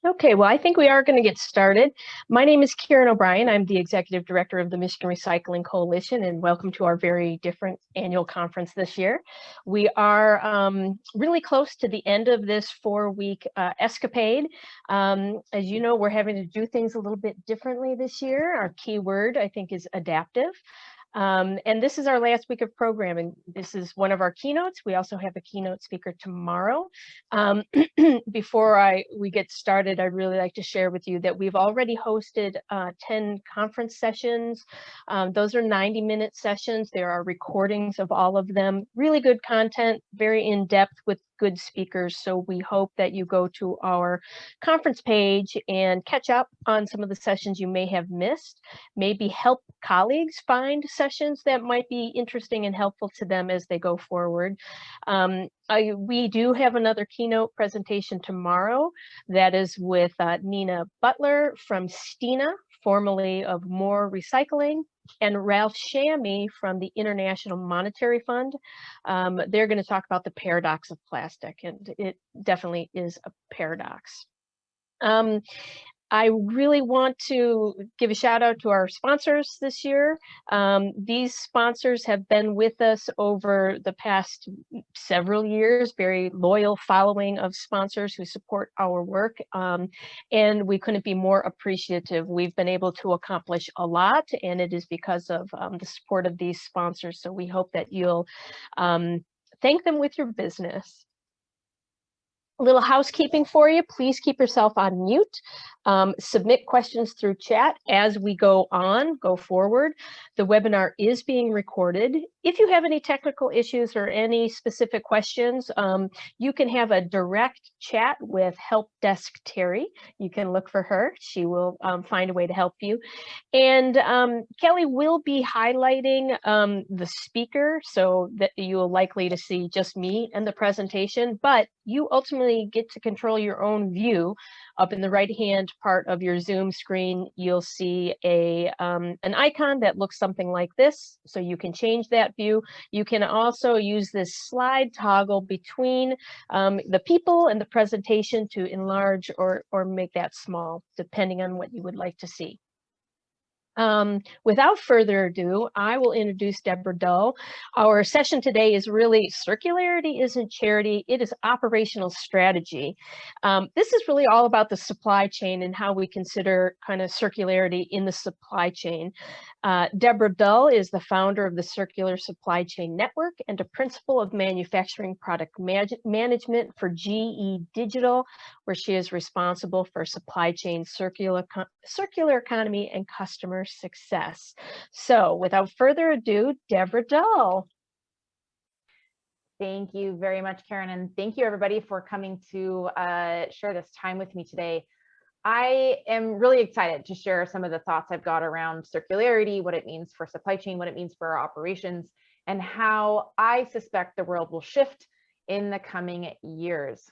Okay, well, I think we are going to get started. My name is Karen O'Brien. I'm the Executive Director of the Michigan Recycling Coalition, and welcome to our very different annual conference this year. We are really close to the end of this 4-week escapade. As you know, we're having to do things a little bit differently this year. Our key word, I think, is adaptive. And this is our last week of programming. This is one of our keynotes. We also have a keynote speaker tomorrow. Before we get started, I'd really like to share with you that we've already hosted 10 conference sessions. Those are 90-minute sessions. There are recordings of all of them. Really good content, very in-depth with good speakers. So we hope that you go to our conference page and catch up on some of the sessions you may have missed, maybe help colleagues find sessions that might be interesting and helpful to them as they go forward. We do have another keynote presentation tomorrow that is with Nina Butler from Stina, formerly of More Recycling, and Ralph Shammy from the International Monetary Fund. They're going to talk about the paradox of plastic, and it definitely is a paradox. I really want to give a shout out to our sponsors this year. These sponsors have been with us over the past several years, very loyal following of sponsors who support our work. And we couldn't be more appreciative. We've been able to accomplish a lot, and it is because of the support of these sponsors. So we hope that you'll thank them with your business. A little housekeeping for you. Please keep yourself on mute. Submit questions through chat as we go forward. The webinar is being recorded. If you have any technical issues or any specific questions, you can have a direct chat with Help Desk Terry. You can look for her. She will find a way to help you. And Kelly will be highlighting the speaker, so that you're likely to see just me and the presentation, but you ultimately get to control your own view. Up in the right-hand part of your Zoom screen, you'll see an icon that looks something like this, so you can change that view. You can also use this slide toggle between the people and the presentation to enlarge or make that small, depending on what you would like to see. Without further ado, I will introduce Deborah Dull. Our session today is really circularity isn't charity, it is operational strategy. This is really all about the supply chain and how we consider kind of circularity in the supply chain. Deborah Dull is the founder of the Circular Supply Chain Network and a principal of manufacturing product management for GE Digital, where she is responsible for supply chain circular economy and customer success. So without further ado, Deborah Dull. Thank you very much, Karen, and thank you everybody for coming to share this time with me today. I am really excited to share some of the thoughts I've got around circularity, what it means for supply chain, what it means for our operations, and how I suspect the world will shift in the coming years.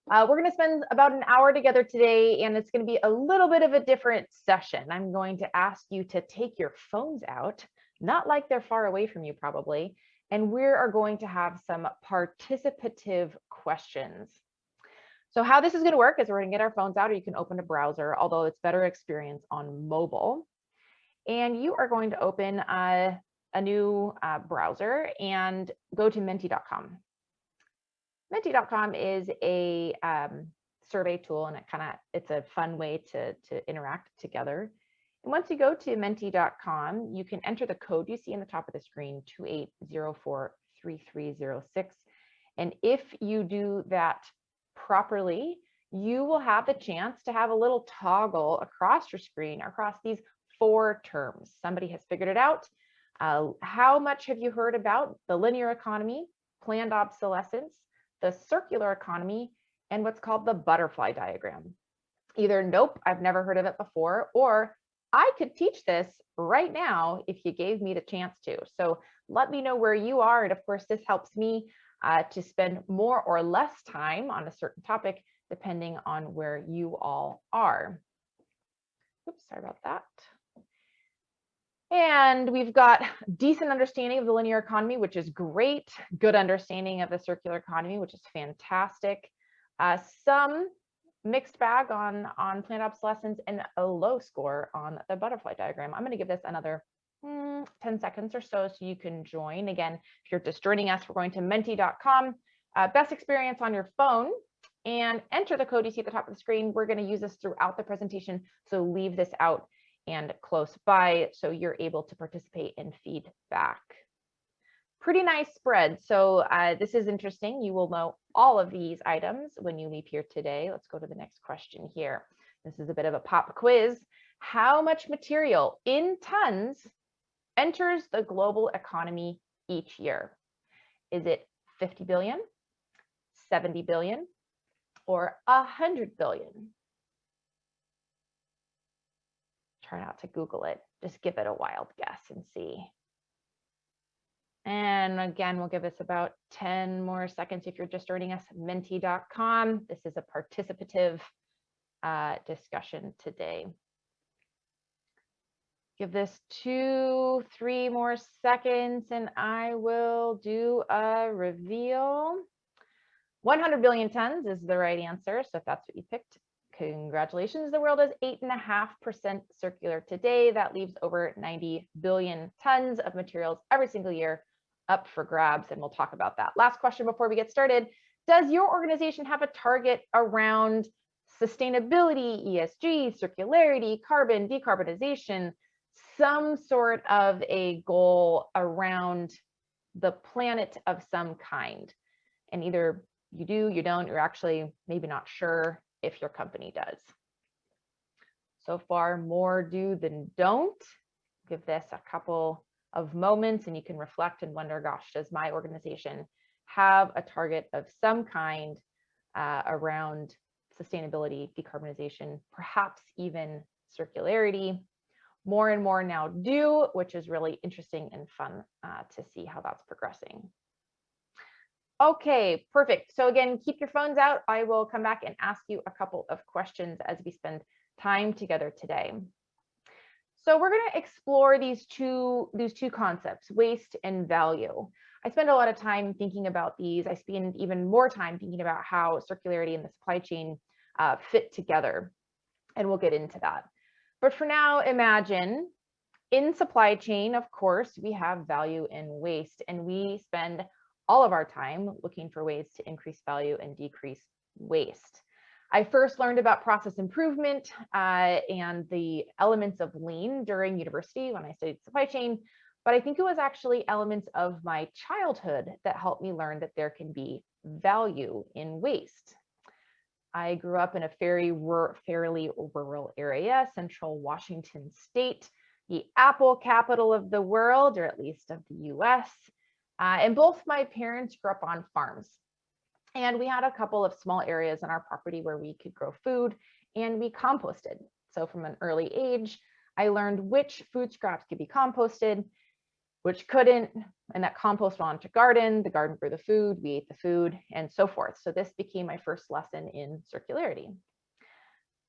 We're going to spend about an hour together today, and it's going to be a little bit of a different session. I'm going to ask you to take your phones out, not like they're far away from you probably, and we are going to have some participative questions. So how this is going to work is we're going to get our phones out, or you can open a browser, although it's better experience on mobile. And you are going to open a new browser and go to menti.com. Menti.com is a survey tool, and it's a fun way to interact together. And once you go to menti.com, you can enter the code you see in the top of the screen, 28043306. And if you do that properly, you will have the chance to have a little toggle across your screen across these 4 terms. Somebody has figured it out. How much have you heard about the linear economy, planned obsolescence, the circular economy, and what's called the butterfly diagram? Either nope, I've never heard of it before, or I could teach this right now if you gave me the chance to. So let me know where you are. And of course, this helps me to spend more or less time on a certain topic, depending on where you all are. Oops, sorry about that. And we've got decent understanding of the linear economy, which is great. Good understanding of the circular economy, which is fantastic. Some mixed bag on planned obsolescence and a low score on the butterfly diagram. I'm going to give this another 10 seconds or so you can join. Again, if you're just joining us, we're going to menti.com, best experience on your phone, and enter the code you see at the top of the screen. We're going to use this throughout the presentation, so leave this out and close by so you're able to participate in feedback. Pretty nice spread. So this is interesting. You will know all of these items when you leave here today. Let's go to the next question here. This is a bit of a pop quiz. How much material in tons enters the global economy each year? Is it 50 billion, 70 billion, or 100 billion? Try not to Google it. Just give it a wild guess and see. And again, we'll give this about 10 more seconds if you're just joining us, menti.com. This is a participative discussion today. Give this 2-3 more seconds and I will do a reveal. 100 billion tons is the right answer. So if that's what you picked, congratulations. The world is 8.5% circular today. That leaves over 90 billion tons of materials every single year up for grabs, and we'll talk about that. Last question before we get started. Does your organization have a target around sustainability, ESG, circularity, carbon, decarbonization, some sort of a goal around the planet of some kind? And either you do, you don't, you're actually maybe not sure if your company does. So far, more do than don't. Give this a couple of moments and you can reflect and wonder, gosh, does my organization have a target of some kind around sustainability, decarbonization, perhaps even circularity? More and more now do, which is really interesting and fun to see how that's progressing. Okay, perfect. So again, keep your phones out. I will come back and ask you a couple of questions as we spend time together today. So we're going to explore these two concepts, waste and value. I spend a lot of time thinking about these. I spend even more time thinking about how circularity and the supply chain fit together, and we'll get into that. But for now, imagine in supply chain, of course, we have value and waste, and we spend all of our time looking for ways to increase value and decrease waste. I first learned about process improvement and the elements of lean during university when I studied supply chain, but I think it was actually elements of my childhood that helped me learn that there can be value in waste. I grew up in a fairly rural area, central Washington state, the apple capital of the world, or at least of the US. And both my parents grew up on farms. And we had a couple of small areas in our property where we could grow food and we composted. So from an early age, I learned which food scraps could be composted, which couldn't, and that compost went on to garden, the garden grew the food, we ate the food, and so forth. So this became my first lesson in circularity.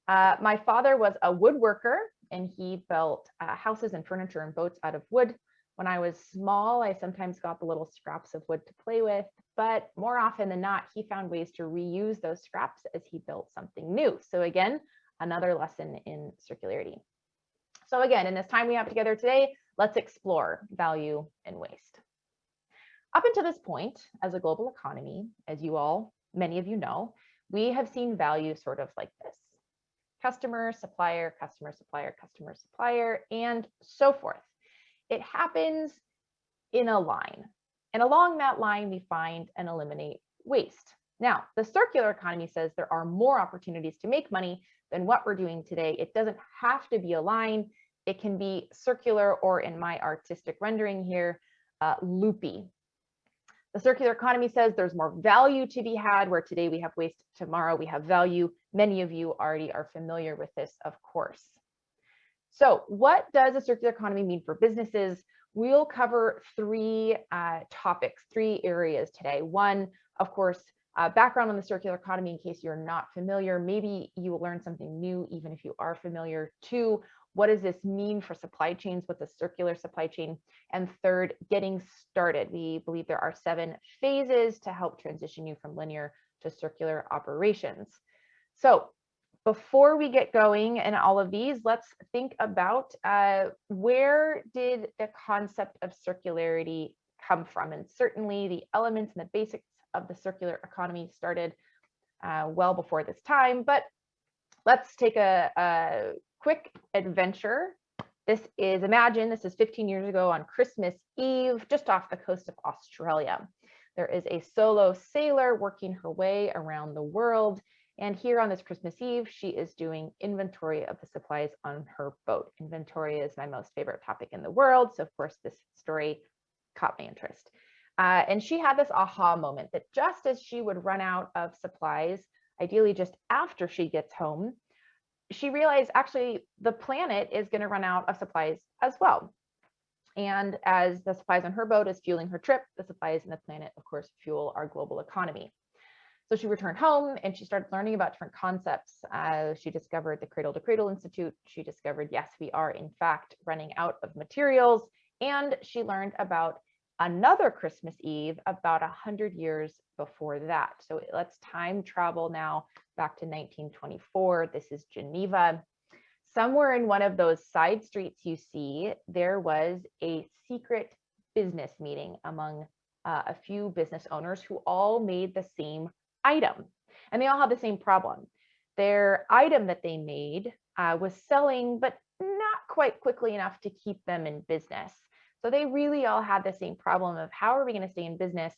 My father was a woodworker and he built houses and furniture and boats out of wood. When I was small, I sometimes got the little scraps of wood to play with, but more often than not, he found ways to reuse those scraps as he built something new. So again, another lesson in circularity. So again, in this time we have together today, let's explore value and waste. Up until this point, as a global economy, as many of you know, we have seen value sort of like this: customer, supplier, customer, supplier, customer, supplier, and so forth. It happens in a line, and along that line, we find and eliminate waste. Now, the circular economy says there are more opportunities to make money than what we're doing today. It doesn't have to be a line. It can be circular, or in my artistic rendering here, loopy. The circular economy says there's more value to be had, where today we have waste, tomorrow we have value. Many of you already are familiar with this, of course. So what does a circular economy mean for businesses? We'll cover three topics, three areas today. One, of course, background on the circular economy in case you're not familiar. Maybe you will learn something new even if you are familiar. Two, what does this mean for supply chains? What's a circular supply chain? And third, getting started. We believe there are 7 phases to help transition you from linear to circular operations. So before we get going in all of these, let's think about where did the concept of circularity come from? And certainly the elements and the basics of the circular economy started well before this time, but let's take a quick adventure. Imagine this is 15 years ago on Christmas Eve, just off the coast of Australia. There is a solo sailor working her way around the world. And here on this Christmas Eve, she is doing inventory of the supplies on her boat. Inventory is my most favorite topic in the world. So of course, this story caught my interest. And she had this aha moment that just as she would run out of supplies, ideally just after she gets home, she realized actually the planet is going to run out of supplies as well. And as the supplies on her boat is fueling her trip, the supplies in the planet, of course, fuel our global economy. So she returned home and she started learning about different concepts. She discovered the Cradle to Cradle Institute. She discovered, yes, we are in fact running out of materials. And she learned about another Christmas Eve about 100 years before that. So let's time travel now back to 1924. This is Geneva. Somewhere in one of those side streets you see, there was a secret business meeting among a few business owners who all made the same item. And they all had the same problem. Their item that they made was selling, but not quite quickly enough to keep them in business. So they really all had the same problem of how are we going to stay in business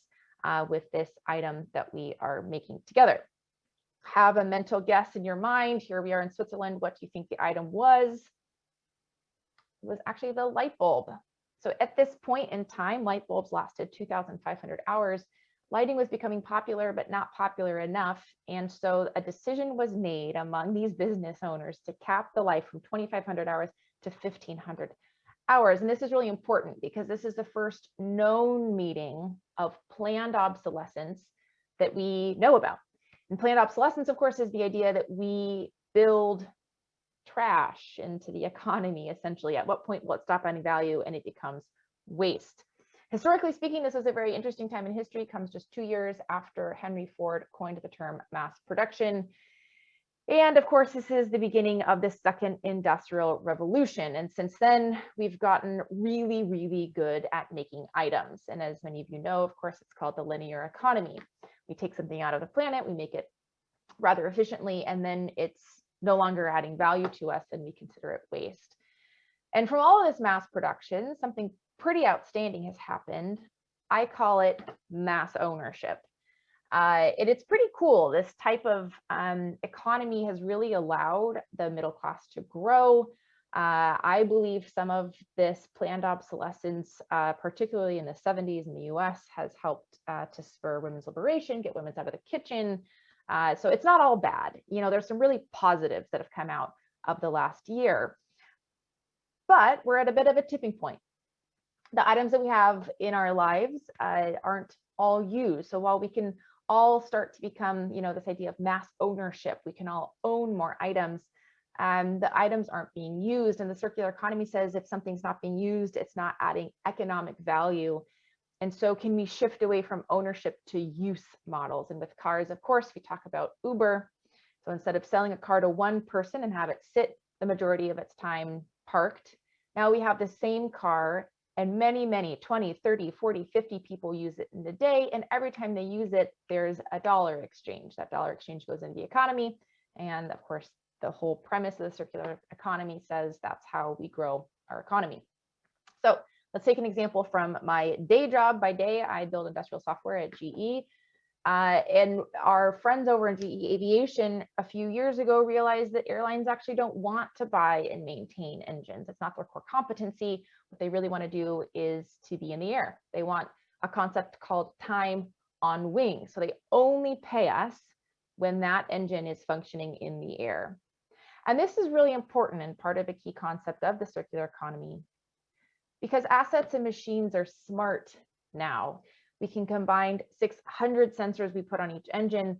with this item that we are making together. Have a mental guess in your mind. Here we are in Switzerland. What do you think the item was? It was actually the light bulb. So at this point in time, light bulbs lasted 2,500 hours. Lighting was becoming popular, but not popular enough. And so a decision was made among these business owners to cap the life from 2,500 hours to 1,500 hours. And this is really important because this is the first known meeting of planned obsolescence that we know about. And planned obsolescence, of course, is the idea that we build trash into the economy, essentially. At what point will it stop adding value and it becomes waste? Historically speaking, this is a very interesting time in history. It comes just 2 years after Henry Ford coined the term mass production. And of course, this is the beginning of the second industrial revolution. And since then, we've gotten really, really good at making items. And as many of you know, of course, it's called the linear economy. We take something out of the planet, we make it rather efficiently, and then it's no longer adding value to us and we consider it waste. And from all of this mass production, something pretty outstanding has happened. I call it mass ownership. It's pretty cool. This type of economy has really allowed the middle class to grow. I believe some of this planned obsolescence, particularly in the 70s in the US, has helped to spur women's liberation, get women out of the kitchen. So it's not all bad. You know, there's some really positives that have come out of the last year. But we're at a bit of a tipping point. The items that we have in our lives aren't all used. So while we can all start to become, you know, this idea of mass ownership, we can all own more items, the items aren't being used. And the circular economy says if something's not being used, it's not adding economic value. And so can we shift away from ownership to use models? And with cars, of course, we talk about Uber. So instead of selling a car to one person and have it sit the majority of its time parked, now we have the same car and many, 20, 30, 40, 50 people use it in a day. And every time they use it, there's a dollar exchange. That dollar exchange goes into the economy. And of course, the whole premise of the circular economy says that's how we grow our economy. So let's take an example from my day job. By day, I build industrial software at GE. And our friends over in GE Aviation a few years ago realized that airlines actually don't want to buy and maintain engines. It's not their core competency. What they really want to do is to be in the air. They want a concept called time on wing. So they only pay us when that engine is functioning in the air. And this is really important and part of a key concept of the circular economy because assets and machines are smart now. We can combine 600 sensors we put on each engine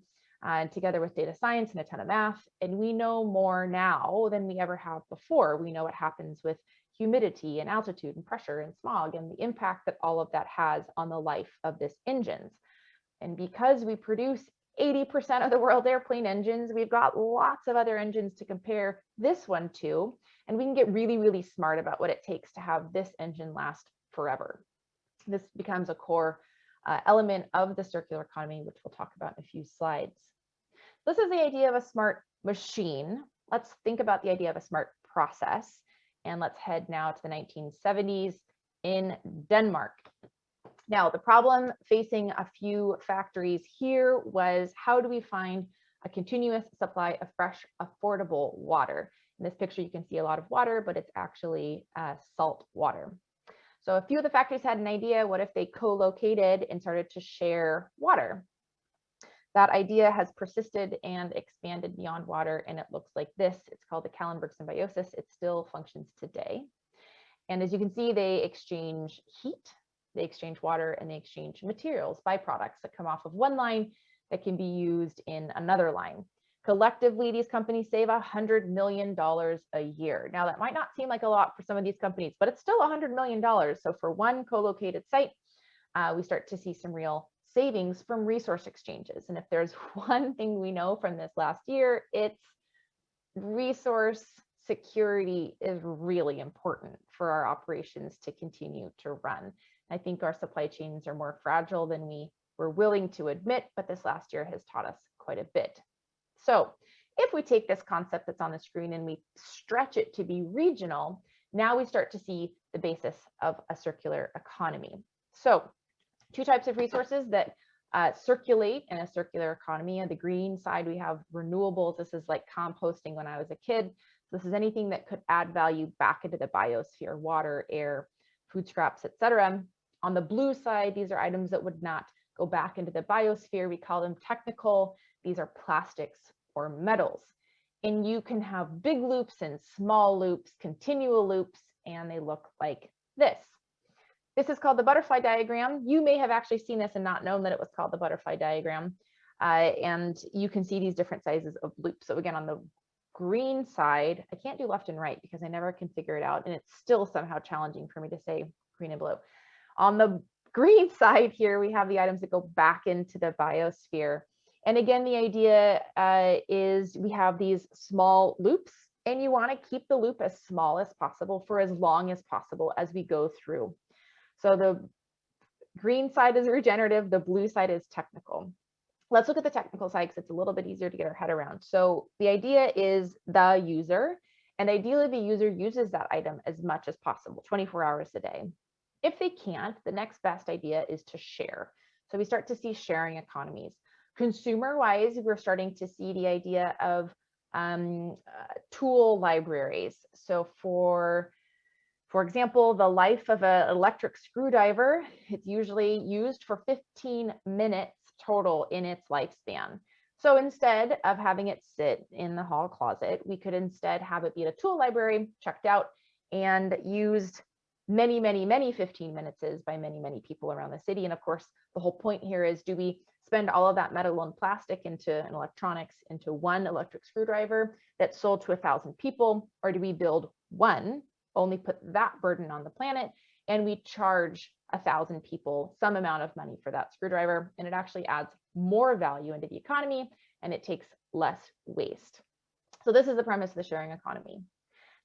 together with data science and a ton of math. And we know more now than we ever have before. We know what happens with humidity and altitude and pressure and smog and the impact that all of that has on the life of this engines. And because we produce 80% of the world's airplane engines. We've got lots of other engines to compare this one to, and we can get really, really smart about what it takes to have this engine last forever. This becomes a core element of the circular economy, which we'll talk about in a few slides. This is the idea of a smart machine. Let's think about the idea of a smart process. And let's head now to the 1970s in Denmark. Now, the problem facing a few factories here was, how do we find a continuous supply of fresh, affordable water? In this picture, you can see a lot of water, but it's actually salt water. So a few of the factories had an idea. What if they co-located and started to share water? That idea has persisted and expanded beyond water, and it looks like this. It's called the Kallenberg symbiosis. It still functions today. And as you can see, they exchange heat, they exchange water, and they exchange materials, byproducts that come off of one line that can be used in another line. Collectively, these companies save $100 million a year. Now, that might not seem like a lot for some of these companies, but it's still $100 million. So for one co-located site, we start to see some real savings from resource exchanges. And if there's one thing we know from this last year, it's resource security is really important for our operations to continue to run. I think our supply chains are more fragile than we were willing to admit, but this last year has taught us quite a bit. So if we take this concept that's on the screen and we stretch it to be regional, now we start to see the basis of a circular economy. So two types of resources that circulate in a circular economy. On the green side, we have renewables. This is like composting when I was a kid. So this is anything that could add value back into the biosphere: water, air, food scraps, etc. On the blue side, these are items that would not go back into the biosphere. We call them technical. These are plastics or metals. And you can have big loops and small loops, continual loops, and they look like this. This is called the butterfly diagram. You may have actually seen this and not known that it was called the butterfly diagram. And you can see these different sizes of loops. So again, on the green side, I can't do left and right because I never can figure it out. And it's still somehow challenging for me to say green and blue. On the green side here, we have the items that go back into the biosphere. And again, the idea is we have these small loops, and you want to keep the loop as small as possible for as long as possible as we go through. So the green side is regenerative, the blue side is technical. Let's look at the technical side because it's a little bit easier to get our head around. So the idea is the user, and ideally the user uses that item as much as possible, 24 hours a day. If they can't, the next best idea is to share. So we start to see sharing economies. Consumer-wise, we're starting to see the idea of tool libraries. So for example, the life of an electric screwdriver, it's usually used for 15 minutes total in its lifespan. So instead of having it sit in the hall closet, we could instead have it be at a tool library, checked out, and used many, many, many 15 minutes by many, many people around the city. And of course, the whole point here is, do we spend all of that metal and plastic into an electronics, into one electric screwdriver that's sold to 1,000 people, or do we build one, only put that burden on the planet, and we charge 1,000 people some amount of money for that screwdriver, and it actually adds more value into the economy, and it takes less waste. So this is the premise of the sharing economy.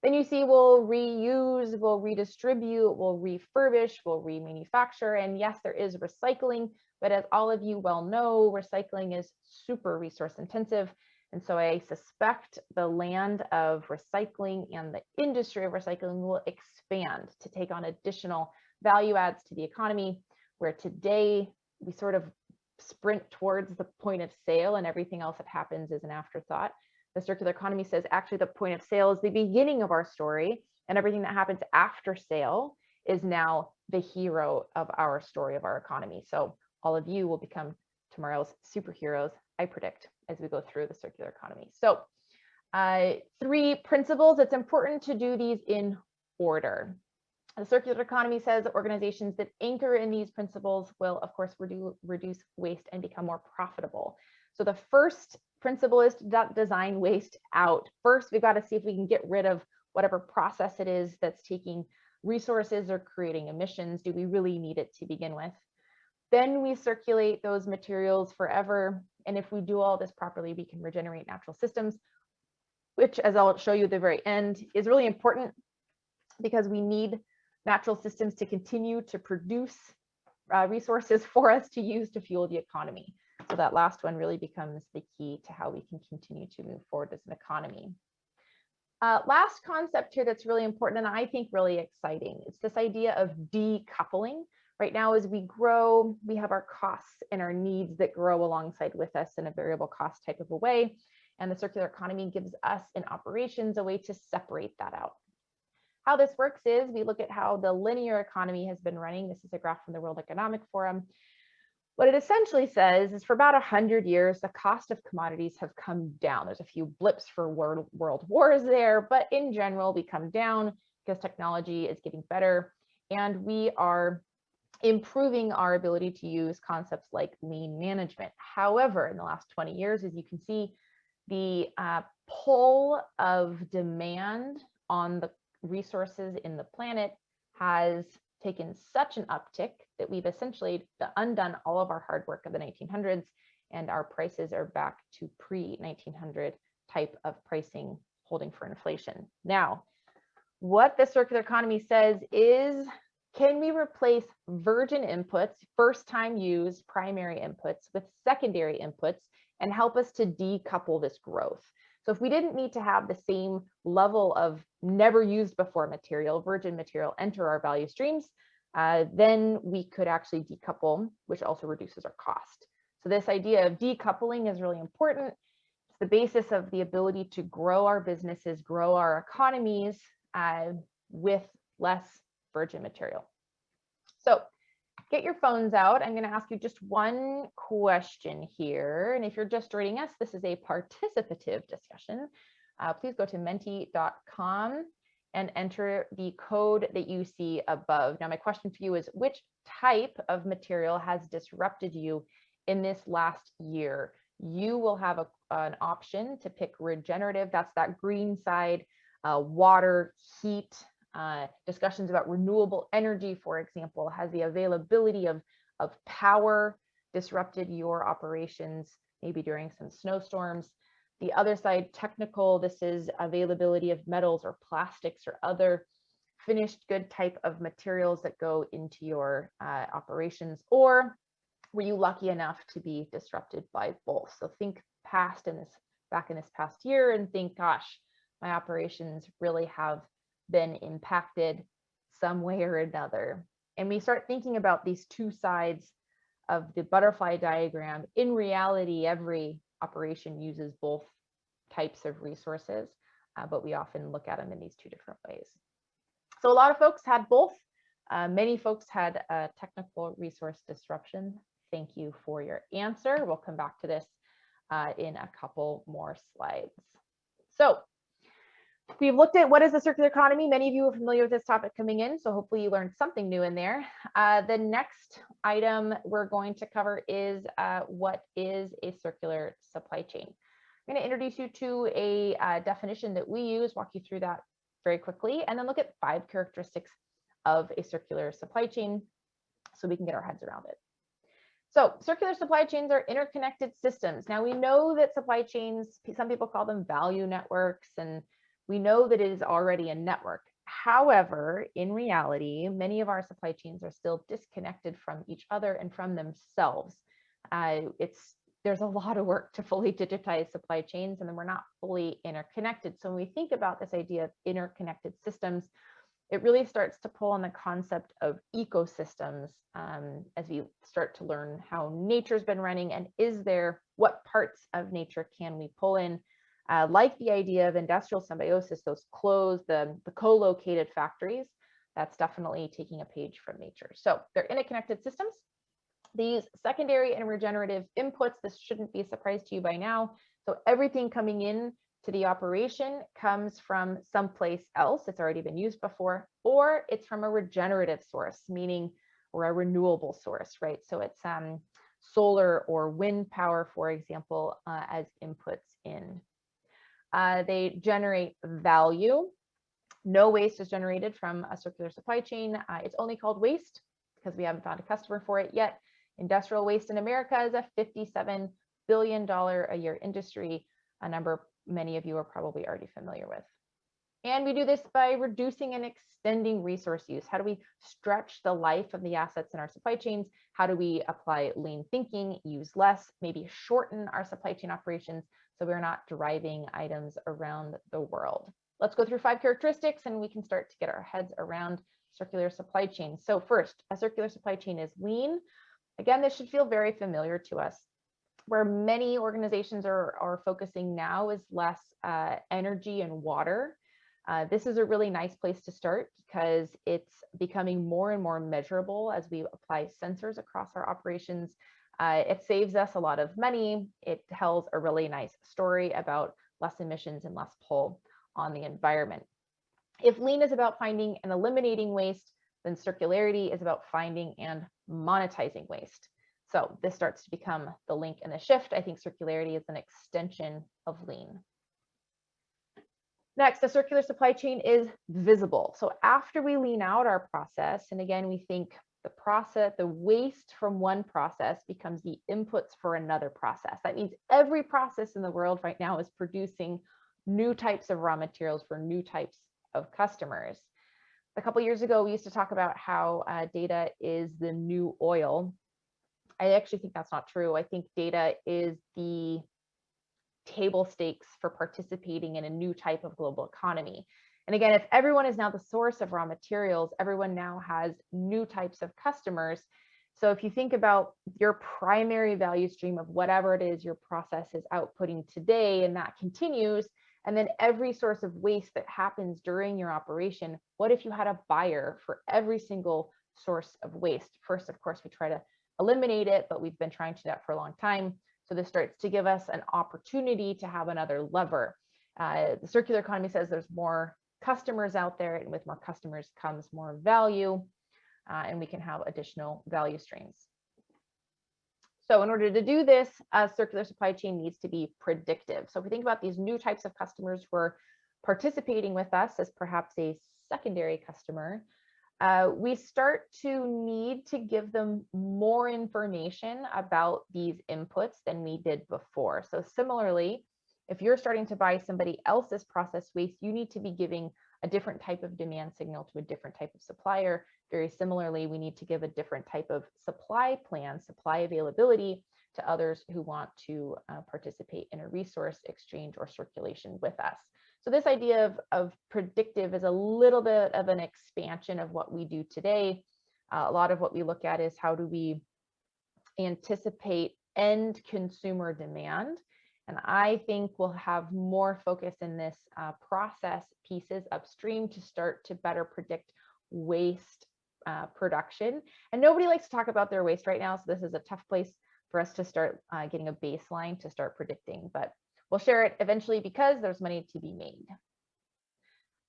Then you see we'll reuse, we'll redistribute, we'll refurbish, we'll remanufacture, and yes, there is recycling, but as all of you well know, recycling is super resource intensive. And so I suspect the land of recycling and the industry of recycling will expand to take on additional value adds to the economy, where today we sort of sprint towards the point of sale and everything else that happens is an afterthought. The circular economy says actually the point of sale is the beginning of our story, and everything that happens after sale is now the hero of our story of our economy. So all of you will become tomorrow's superheroes, I predict, as we go through the circular economy. So 3 principles. It's important to do these in order. The circular economy says that organizations that anchor in these principles will, of course, reduce waste and become more profitable. So the first principle is to design waste out. First, we've got to see if we can get rid of whatever process it is that's taking resources or creating emissions. Do we really need it to begin with? Then we circulate those materials forever. And if we do all this properly, we can regenerate natural systems, which, as I'll show you at the very end, is really important because we need natural systems to continue to produce resources for us to use to fuel the economy. So that last one really becomes the key to how we can continue to move forward as an economy. Last concept here that's really important and I think really exciting. It's this idea of decoupling. Right now, as we grow, we have our costs and our needs that grow alongside with us in a variable cost type of a way. And the circular economy gives us in operations a way to separate that out. How this works is we look at how the linear economy has been running. This is a graph from the World Economic Forum. What it essentially says is for about 100 years, the cost of commodities have come down. There's a few blips for world wars there, but in general, we come down because technology is getting better and we are improving our ability to use concepts like lean management. However, in the last 20 years, as you can see, the pull of demand on the resources in the planet has taken such an uptick that we've essentially undone all of our hard work of the 1900s, and our prices are back to pre-1900 type of pricing holding for inflation. Now, what the circular economy says is, can we replace virgin inputs, first time use primary inputs with secondary inputs and help us to decouple this growth? So if we didn't need to have the same level of never used before material, virgin material, enter our value streams, then we could actually decouple, which also reduces our cost. So this idea of decoupling is really important. It's the basis of the ability to grow our businesses, grow our economies with less virgin material. So get your phones out. I'm going to ask you just one question here. And if you're just joining us, this is a participative discussion. Please go to menti.com and enter the code that you see above. Now, my question for you is, which type of material has disrupted you in this last year? You will have an option to pick regenerative. That's that green side, water, heat, discussions about renewable energy, for example. Has the availability of power disrupted your operations, maybe during some snowstorms? The other side, technical, this is availability of metals or plastics or other finished good type of materials that go into your operations. Or were you lucky enough to be disrupted by both? So think back in this past year and think, gosh, my operations really have been impacted some way or another. And we start thinking about these two sides of the butterfly diagram. In reality, every operation uses both types of resources, but we often look at them in these two different ways. So a lot of folks had both. Many folks had a technical resource disruption. Thank you for your answer. We'll come back to this in a couple more slides. So we've looked at what is the circular economy. Many of you are familiar with this topic coming in, so hopefully you learned something new in there. The next item we're going to cover is what is a circular supply chain. I'm going to introduce you to a definition that we use, walk you through that very quickly, and then look at 5 characteristics of a circular supply chain so we can get our heads around it. So circular supply chains are interconnected systems. Now we know that supply chains, some people call them value networks, and we know that it is already a network. However, in reality, many of our supply chains are still disconnected from each other and from themselves. There's a lot of work to fully digitize supply chains, and then we're not fully interconnected. So when we think about this idea of interconnected systems, it really starts to pull on the concept of ecosystems as we start to learn how nature's been running, and what parts of nature can we pull in? Like the idea of industrial symbiosis, those closed, the co-located factories, that's definitely taking a page from nature. So they're interconnected systems. These secondary and regenerative inputs, this shouldn't be a surprise to you by now. So everything coming in to the operation comes from someplace else. It's already been used before, or it's from a regenerative source, meaning, or a renewable source, right? So it's solar or wind power, for example, as inputs in. They generate value. No waste is generated from a circular supply chain. It's only called waste because we haven't found a customer for it yet. Industrial waste in America is a $57 billion a year industry, a number many of you are probably already familiar with. And we do this by reducing and extending resource use. How do we stretch the life of the assets in our supply chains? How do we apply lean thinking, use less, maybe shorten our supply chain operations so we're not driving items around the world? Let's go through 5 characteristics and we can start to get our heads around circular supply chains. So first, a circular supply chain is lean. Again, this should feel very familiar to us. Where many organizations are focusing now is less energy and water. This is a really nice place to start because it's becoming more and more measurable as we apply sensors across our operations. It saves us a lot of money. It tells a really nice story about less emissions and less pull on the environment. If lean is about finding and eliminating waste, then circularity is about finding and monetizing waste. So this starts to become the link and the shift. I think circularity is an extension of lean. Next, the circular supply chain is visible. So after we lean out our process, and again, we think the process, the waste from one process becomes the inputs for another process. That means every process in the world right now is producing new types of raw materials for new types of customers. A couple of years ago, we used to talk about how data is the new oil. I actually think that's not true. I think data is the table stakes for participating in a new type of global economy. And again, if everyone is now the source of raw materials, everyone now has new types of customers. So if you think about your primary value stream of whatever it is your process is outputting today, and that continues, and then every source of waste that happens during your operation, what if you had a buyer for every single source of waste? First, of course, we try to eliminate it, but we've been trying to do that for a long time. So this starts to give us an opportunity to have another lever. The circular economy says there's more customers out there, and with more customers comes more value, and we can have additional value streams. So in order to do this, a circular supply chain needs to be predictive. So if we think about these new types of customers who are participating with us as perhaps a secondary customer, we start to need to give them more information about these inputs than we did before. So similarly, if you're starting to buy somebody else's processed waste, you need to be giving a different type of demand signal to a different type of supplier. Very similarly, we need to give a different type of supply plan, supply availability to others who want to participate in a resource exchange or circulation with us. So this idea of predictive is a little bit of an expansion of what we do today. A lot of what we look at is how do we anticipate end consumer demand. And I think we'll have more focus in this process pieces upstream to start to better predict waste production. And nobody likes to talk about their waste right now, so this is a tough place for us to start getting a baseline to start predicting. But we'll share it eventually because there's money to be made.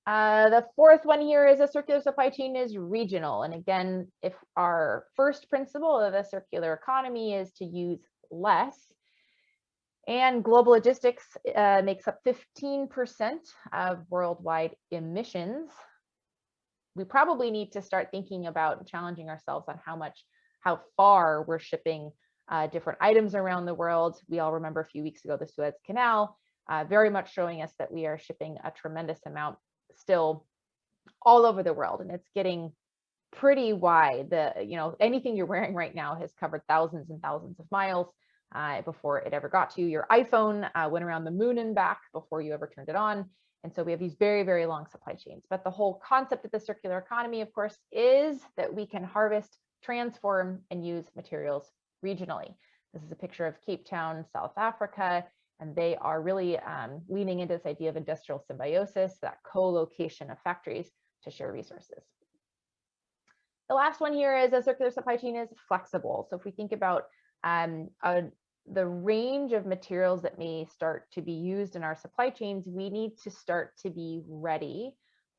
The fourth one here is a circular supply chain is regional. And again, if our first principle of a circular economy is to use less, and global logistics makes up 15% of worldwide emissions, we probably need to start thinking about challenging ourselves on how far we're shipping different items around the world. We all remember a few weeks ago, the Suez Canal, very much showing us that we are shipping a tremendous amount still all over the world, and it's getting pretty wide. Anything you're wearing right now has covered thousands and thousands of miles before it ever got to you. Your iPhone went around the moon and back before you ever turned it on. And so we have these very, very long supply chains. But the whole concept of the circular economy, of course, is that we can harvest, transform, and use materials regionally. This is a picture of Cape Town, South Africa, and they are really leaning into this idea of industrial symbiosis, that co-location of factories to share resources. The last one here is a circular supply chain is flexible. So if we think about the range of materials that may start to be used in our supply chains, we need to start to be ready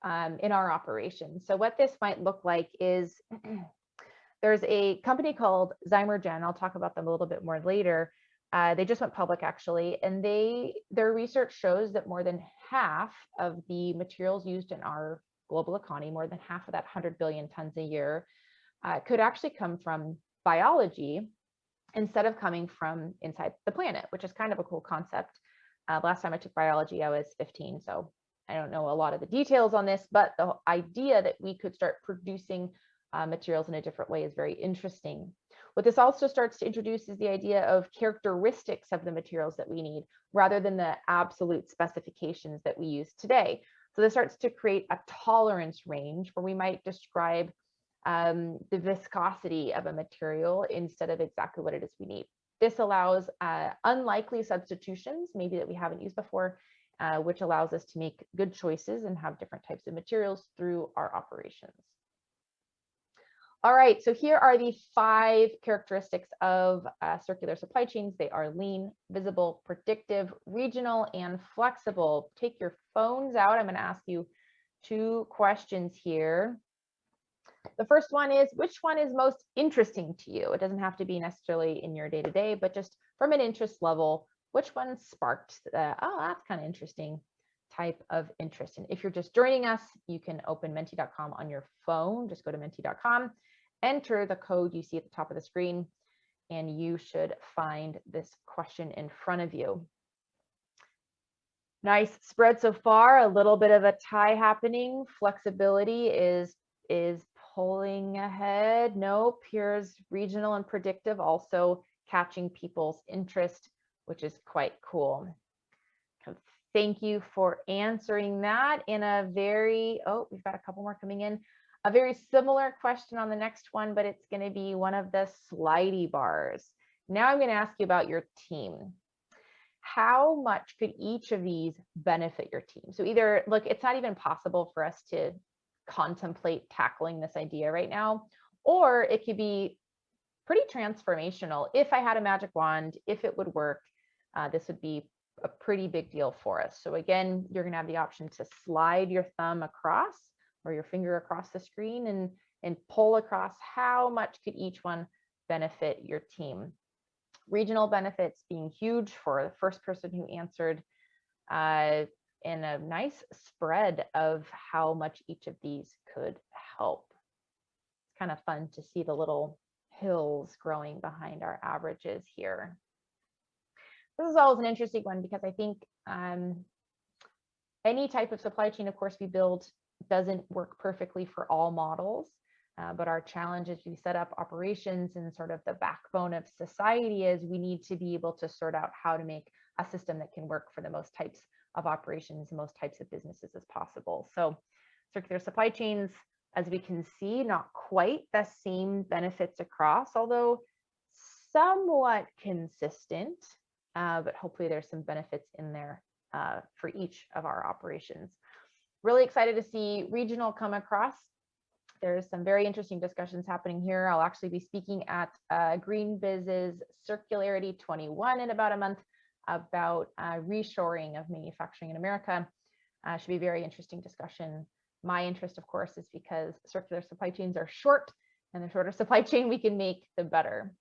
in our operations. So what this might look like is there's a company called Zymergen. I'll talk about them a little bit more later. They just went public actually, and their research shows that more than half of the materials used in our global economy, more than half of that 100 billion tons a year, could actually come from biology. instead of coming from inside the planet, which is kind of a cool concept. Last time I took biology, I was 15, so I don't know a lot of the details on this, but the idea that we could start producing materials in a different way is very interesting. What this also starts to introduce is the idea of characteristics of the materials that we need, rather than the absolute specifications that we use today. So this starts to create a tolerance range where we might describe the viscosity of a material instead of exactly what it is we need. This allows unlikely substitutions, maybe that we haven't used before, which allows us to make good choices and have different types of materials through our operations. All right, so here are the 5 characteristics of circular supply chains. They are lean, visible, predictive, regional, and flexible. Take your phones out. I'm going to ask you 2 questions here. The first one is, which one is most interesting to you? It doesn't have to be necessarily in your day-to-day, but just from an interest level, which one sparked the, oh, that's kind of interesting type of interest? And if you're just joining us, you can open menti.com on your phone. Just go to menti.com, enter the code you see at the top of the screen, and you should find this question in front of you. Nice spread so far, a little bit of a tie happening. Flexibility is pulling ahead. Nope, here's regional and predictive also catching people's interest, which is quite cool. Thank you for answering that in a very, oh, we've got a couple more coming in. A very similar question on the next one, but it's going to be one of the slidey bars. Now I'm going to ask you about your team. How much could each of these benefit your team? So either, look, it's not even possible for us to contemplate tackling this idea right now, or it could be pretty transformational. If I had a magic wand, if it would work, this would be a pretty big deal for us. So again, you're going to have the option to slide your thumb across or your finger across the screen and pull across. How much could each one benefit your team? Regional benefits being huge for the first person who answered, and a nice spread of how much each of these could help. It's kind of fun to see the little hills growing behind our averages here. This is always an interesting one because I think any type of supply chain, of course, we build doesn't work perfectly for all models. But our challenge as we set up operations and sort of the backbone of society is we need to be able to sort out how to make a system that can work for the most types of operations, most types of businesses as possible. So circular supply chains, as we can see, not quite the same benefits across, although somewhat consistent, but hopefully there's some benefits in there for each of our operations. Really excited to see regional come across. There's some very interesting discussions happening here. I'll actually be speaking at GreenBiz's Circularity 21 in about a month about reshoring of manufacturing in America. Should be a very interesting discussion. My interest, of course, is because circular supply chains are short, and the shorter supply chain we can make, the better.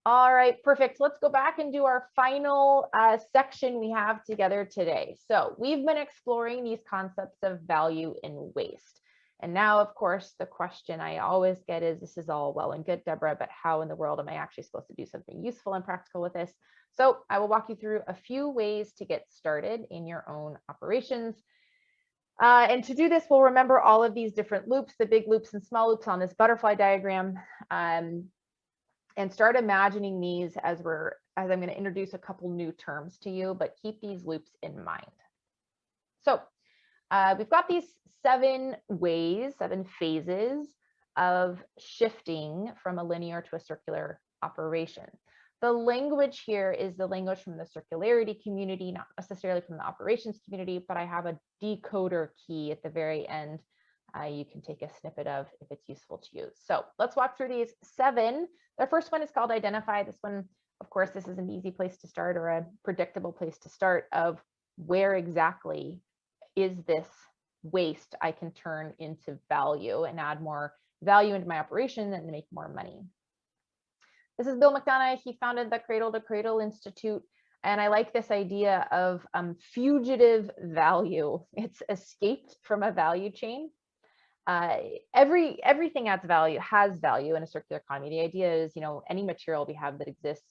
All right, perfect. Let's go back and do our final section we have together today. So we've been exploring these concepts of value in waste. And now, of course, the question I always get is, this is all well and good, Deborah, but how in the world am I actually supposed to do something useful and practical with this? So I will walk you through a few ways to get started in your own operations. And to do this, we'll remember all of these different loops, the big loops and small loops on this butterfly diagram, and start imagining these as I'm going to introduce a couple new terms to you, but keep these loops in mind. So we've got these 7 phases of shifting from a linear to a circular operation. The language here is the language from the circularity community, not necessarily from the operations community, but I have a decoder key at the very end you can take a snippet of if it's useful to you. So let's walk through these 7. The first one is called identify. This one, of course, this is an easy place to start, or a predictable place to start, of where exactly is this waste I can turn into value and add more value into my operation and make more money. This is Bill McDonough. He founded the Cradle to Cradle Institute. And I like this idea of fugitive value. It's escaped from a value chain. everything adds value, has value in a circular economy. The idea is, any material we have that exists,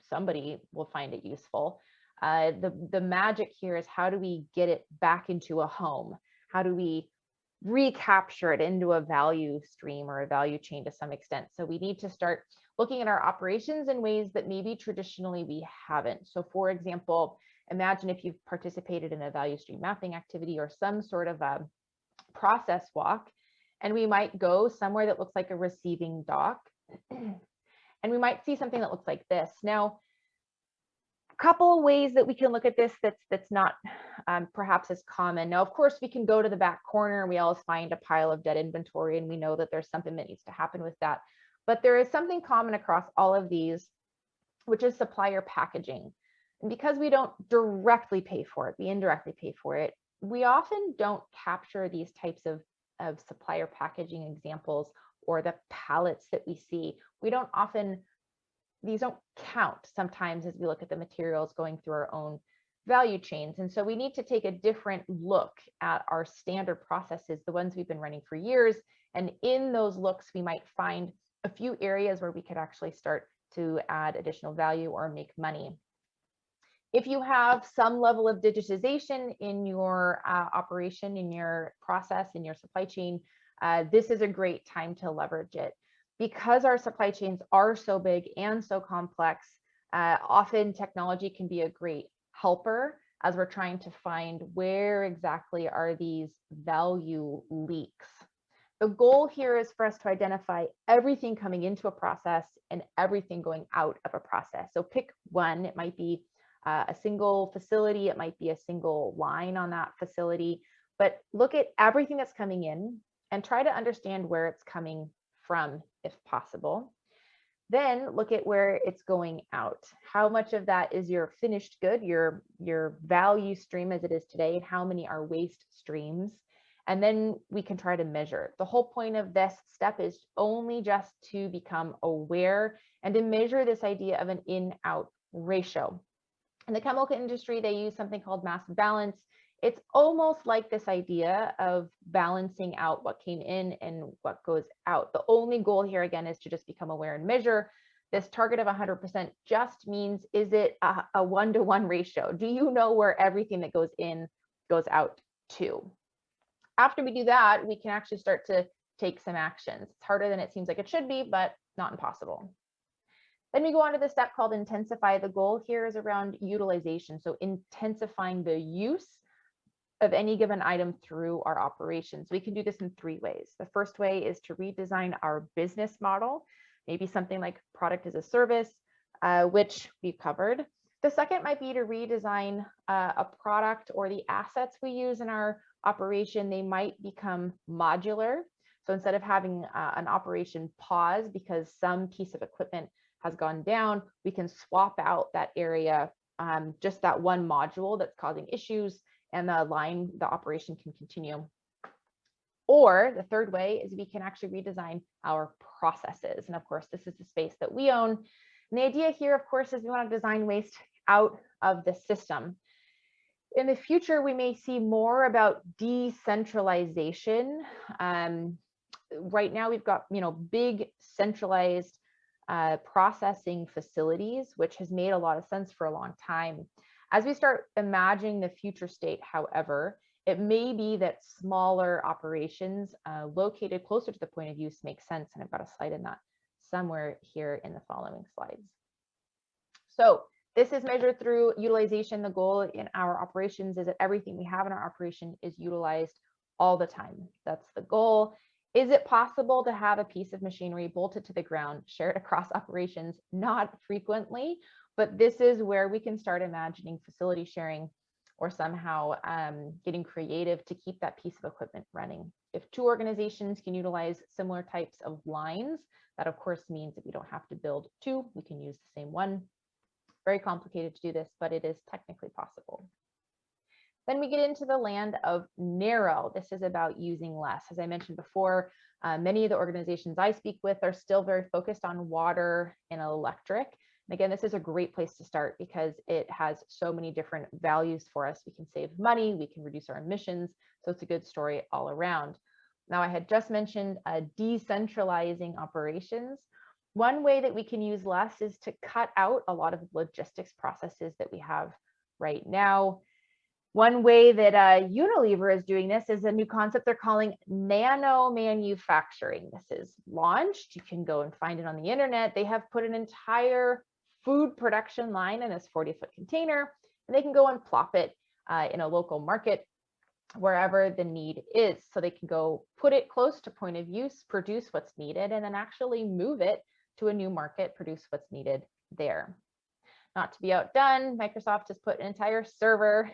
somebody will find it useful. The magic here is, how do we get it back into a home? How do we recapture it into a value stream or a value chain to some extent? So we need to start looking at our operations in ways that maybe traditionally we haven't. So for example, imagine if you've participated in a value stream mapping activity or some sort of a process walk, and we might go somewhere that looks like a receiving dock, and we might see something that looks like this. Now, a couple of ways that we can look at this that's not perhaps as common. Now, of course, we can go to the back corner and we always find a pile of dead inventory, and we know that there's something that needs to happen with that. But there is something common across all of these, which is supplier packaging. And because we don't directly pay for it, we indirectly pay for it, we often don't capture these types of supplier packaging examples, or the pallets that we see. These don't count sometimes as we look at the materials going through our own value chains. And so we need to take a different look at our standard processes, the ones we've been running for years. And in those looks, we might find a few areas where we could actually start to add additional value or make money. If you have some level of digitization in your operation, in your process, in your supply chain, this is a great time to leverage it. Because our supply chains are so big and so complex, often technology can be a great helper as we're trying to find where exactly are these value leaks. The goal here is for us to identify everything coming into a process and everything going out of a process. So pick one. It might be a single facility, it might be a single line on that facility, but look at everything that's coming in and try to understand where it's coming from, if possible. Then look at where it's going out. How much of that is your finished good, your value stream as it is today, and how many are waste streams? And then we can try to measure. The whole point of this step is only just to become aware and to measure this idea of an in-out ratio. In the chemical industry, they use something called mass balance. It's almost like this idea of balancing out what came in and what goes out. The only goal here, again, is to just become aware and measure. This target of 100% just means, is it a 1-to-1 ratio? Do you know where everything that goes in goes out to? After we do that, we can actually start to take some actions. It's harder than it seems like it should be, but not impossible. Then we go on to the step called intensify. The goal here is around utilization. So intensifying the use of any given item through our operations. We can do this in 3 ways. The first way is to redesign our business model, maybe something like product as a service, which we've covered. The second might be to redesign a product or the assets we use in our operation. They might become modular. So instead of having an operation pause because some piece of equipment has gone down, we can swap out that area, just that one module that's causing issues, and the operation can continue. Or the third way is we can actually redesign our processes. And of course, this is the space that we own. And the idea here, of course, is we want to design waste out of the system. In the future, we may see more about decentralization. Right now, we've got big centralized processing facilities, which has made a lot of sense for a long time. As we start imagining the future state, however, it may be that smaller operations located closer to the point of use make sense. And I've got a slide in that somewhere here in the following slides. So this is measured through utilization. The goal in our operations is that everything we have in our operation is utilized all the time. That's the goal. Is it possible to have a piece of machinery bolted to the ground, shared across operations? Not frequently, but this is where we can start imagining facility sharing, or somehow getting creative to keep that piece of equipment running. If 2 organizations can utilize similar types of lines, that of course means that we don't have to build 2, we can use the same one. Very complicated to do this, but it is technically possible. Then we get into the land of narrow. This is about using less. As I mentioned before, many of the organizations I speak with are still very focused on water and electric. And again, this is a great place to start because it has so many different values for us. We can save money, we can reduce our emissions. So it's a good story all around. Now, I had just mentioned decentralizing operations. One way that we can use less is to cut out a lot of logistics processes that we have right now. One way that Unilever is doing this is a new concept they're calling nano manufacturing. This is launched. You can go and find it on the internet. They have put an entire food production line in this 40-foot container, and they can go and plop it in a local market wherever the need is. So they can go put it close to point of use, produce what's needed, and then actually move it to a new market, produce what's needed there. Not to be outdone, Microsoft has put an entire server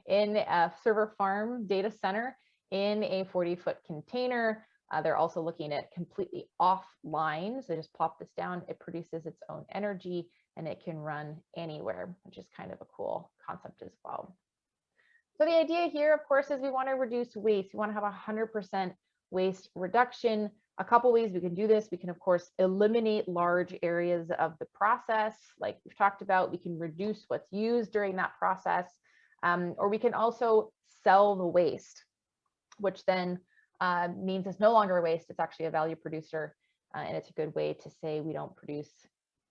in a server farm data center in a 40-foot container. They're also looking at completely offline. So they just plop this down, it produces its own energy, and it can run anywhere, which is kind of a cool concept as well. So the idea here, of course, is we want to reduce waste. We want to have 100% waste reduction. A couple ways we can do this. We can, of course, eliminate large areas of the process. Like we've talked about, we can reduce what's used during that process. Or we can also sell the waste, which then means it's no longer a waste, it's actually a value producer. And it's a good way to say we don't produce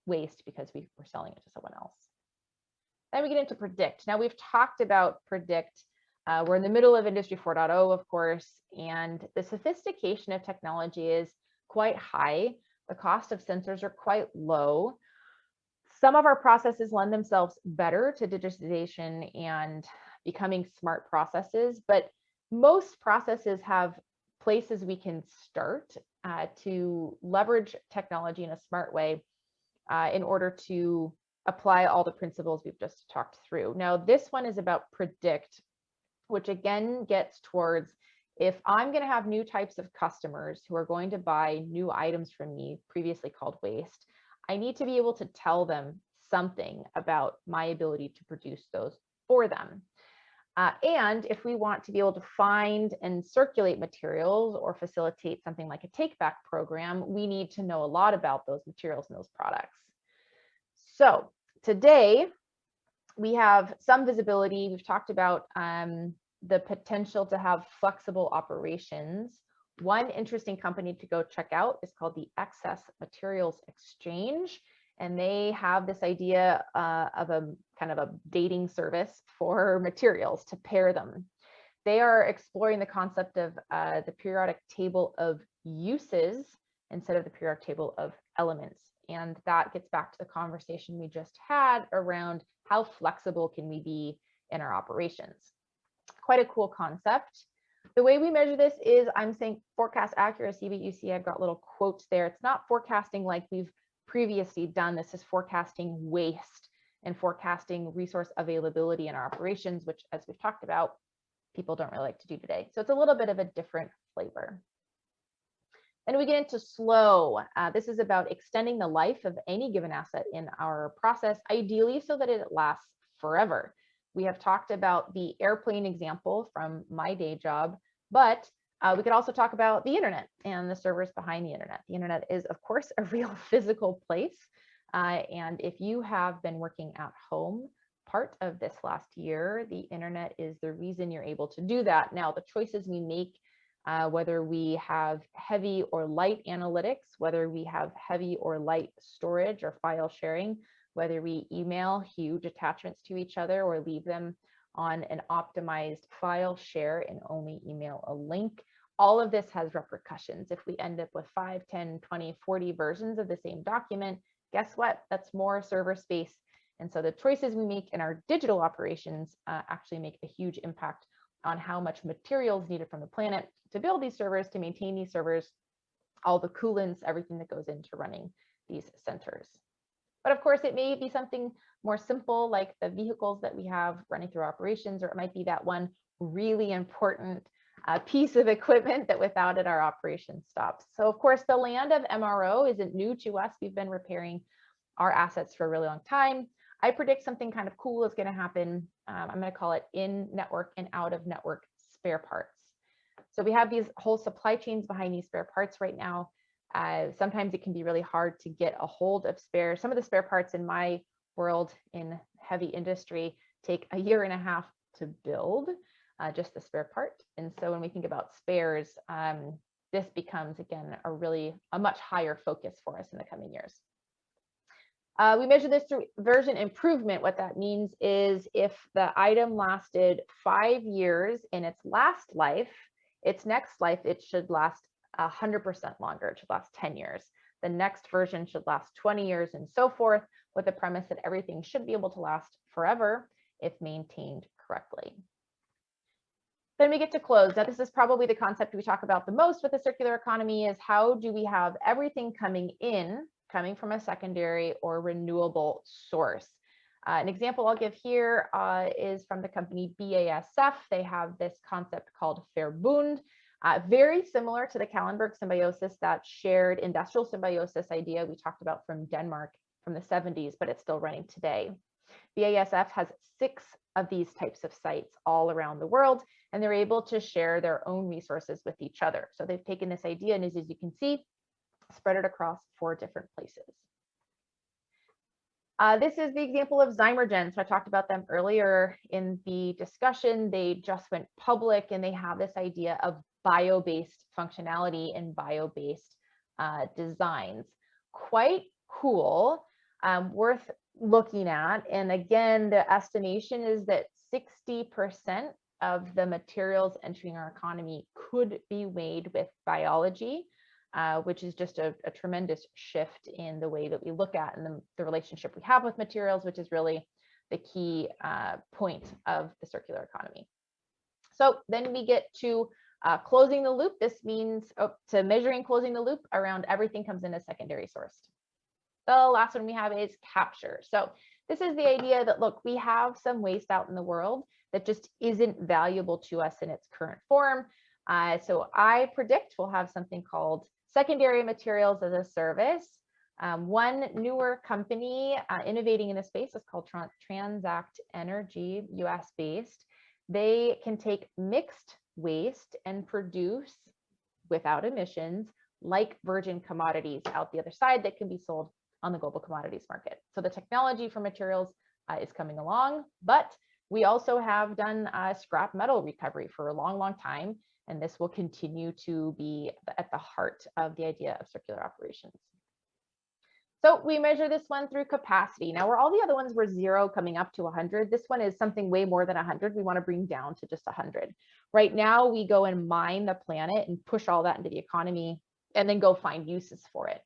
waste because we're selling it to someone else. Then we get into predict. Now we've talked about predict. We're in the middle of Industry 4.0, of course, and the sophistication of technology is quite high. The cost of sensors are quite low. Some of our processes lend themselves better to digitization and becoming smart processes, but most processes have places we can start to leverage technology in a smart way in order to apply all the principles we've just talked through. Now, this one is about predict, which again gets towards if I'm going to have new types of customers who are going to buy new items from me, previously called waste, I need to be able to tell them something about my ability to produce those for them. And if we want to be able to find and circulate materials or facilitate something like a take-back program, we need to know a lot about those materials and those products. So today, we have some visibility. We've talked about the potential to have flexible operations. One interesting company to go check out is called the Excess Materials Exchange. And they have this idea of a kind of a dating service for materials to pair them. They are exploring the concept of the periodic table of uses instead of the periodic table of elements. And that gets back to the conversation we just had around how flexible can we be in our operations. Quite a cool concept. The way we measure this is I'm saying forecast accuracy, but you see I've got little quotes there. It's not forecasting like we've previously done. This is forecasting waste and forecasting resource availability in our operations, which, as we've talked about, people don't really like to do today. So it's a little bit of a different flavor. Then we get into slow. This is about extending the life of any given asset in our process, ideally so that it lasts forever. We have talked about the airplane example from my day job, but we could also talk about the internet and the servers behind the internet. The internet is, of course, a real physical place. And if you have been working at home part of this last year, the internet is the reason you're able to do that. Now, the choices we make, whether we have heavy or light analytics, whether we have heavy or light storage or file sharing, whether we email huge attachments to each other or leave them on an optimized file share and only email a link. All of this has repercussions. If we end up with 5, 10, 20, 40 versions of the same document, guess what? That's more server space. And so the choices we make in our digital operations actually make a huge impact on how much materials needed from the planet to build these servers, to maintain these servers, all the coolants, everything that goes into running these centers. But of course, it may be something more simple like the vehicles that we have running through operations, or it might be that one really important piece of equipment that without it, our operation stops. So of course, the land of MRO isn't new to us. We've been repairing our assets for a really long time. I predict something kind of cool is going to happen. I'm going to call it in-network and out-of-network spare parts. So we have these whole supply chains behind these spare parts right now. Sometimes it can be really hard to get a hold of spares. Some of the spare parts in my world in heavy industry take 1.5 years to build. just the spare part. And so when we think about spares, this becomes, again, a much higher focus for us in the coming years. We measure this through version improvement. What that means is if the item lasted 5 years in its last life, its next life, it should last 100% longer. It should last 10 years. The next version should last 20 years and so forth, with the premise that everything should be able to last forever if maintained correctly. Then we get to close. Now, this is probably the concept we talk about the most with the circular economy, is how do we have everything coming from a secondary or renewable source? An example I'll give here is from the company BASF. They have this concept called Verbund, very similar to the Kallenberg symbiosis, that shared industrial symbiosis idea we talked about from Denmark from the 70s, but it's still running today. BASF has 6 of these types of sites all around the world, and they're able to share their own resources with each other. So they've taken this idea and, as you can see, spread it across 4 different places. This is the example of Zymergen. So I talked about them earlier in the discussion. They just went public, and they have this idea of bio-based functionality and bio-based designs. Quite cool, worth looking at. And again, the estimation is that 60% of the materials entering our economy could be made with biology, which is just a tremendous shift in the way that we look at and the relationship we have with materials, which is really the key point of the circular economy. So then we get to closing the loop. This means to measuring closing the loop around everything comes in as secondary sourced. The last one we have is capture. So this is the idea that, look, we have some waste out in the world that just isn't valuable to us in its current form. So I predict we'll have something called secondary materials as a service. One newer company innovating in this space is called Transact Energy, US based. They can take mixed waste and produce without emissions like virgin commodities out the other side that can be sold on the global commodities market. So the technology for materials is coming along, but we also have done scrap metal recovery for a long, long time, and this will continue to be at the heart of the idea of circular operations. So we measure this one through capacity. Now, where all the other ones were 0 coming up to 100, this one is something way more than 100. We want to bring down to just 100. Right now, we go and mine the planet and push all that into the economy and then go find uses for it.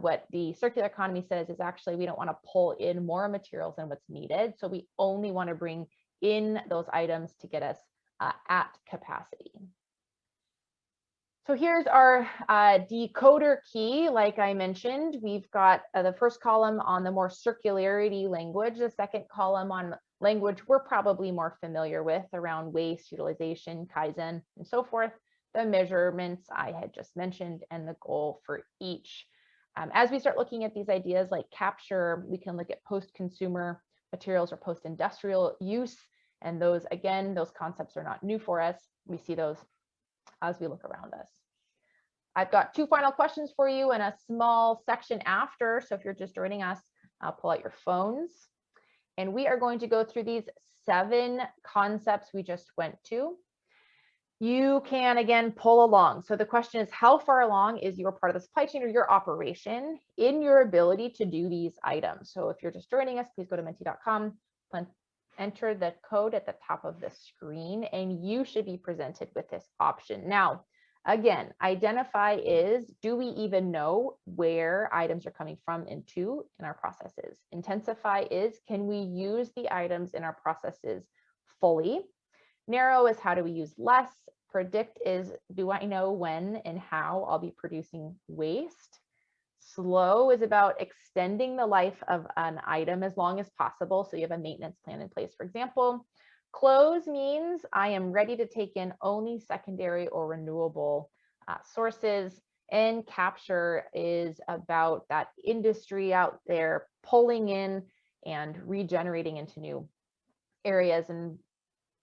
What the circular economy says is actually we don't want to pull in more materials than what's needed. So we only want to bring in those items to get us at capacity. So here's our decoder key. Like I mentioned, we've got the first column on the more circularity language, the second column on language we're probably more familiar with around waste, utilization, Kaizen, and so forth, the measurements I had just mentioned, and the goal for each. As we start looking at these ideas like capture, we can look at post-consumer materials or post-industrial use. And those, again, those concepts are not new for us. We see those as we look around us. I've got 2 final questions for you and a small section after. So if you're just joining us, pull out your phones. And we are going to go through these 7 concepts we just went to. You can, again, pull along. So the question is, how far along is your part of the supply chain or your operation in your ability to do these items? So if you're just joining us, please go to menti.com, enter the code at the top of the screen, and you should be presented with this option. Now, again, identify is, do we even know where items are coming from and to in our processes? Intensify is, can we use the items in our processes fully? Narrow is, how do we use less? Predict is, do I know when and how I'll be producing waste? Slow is about extending the life of an item as long as possible. So you have a maintenance plan in place, for example. Close means I am ready to take in only secondary or renewable sources. And capture is about that industry out there pulling in and regenerating into new areas. And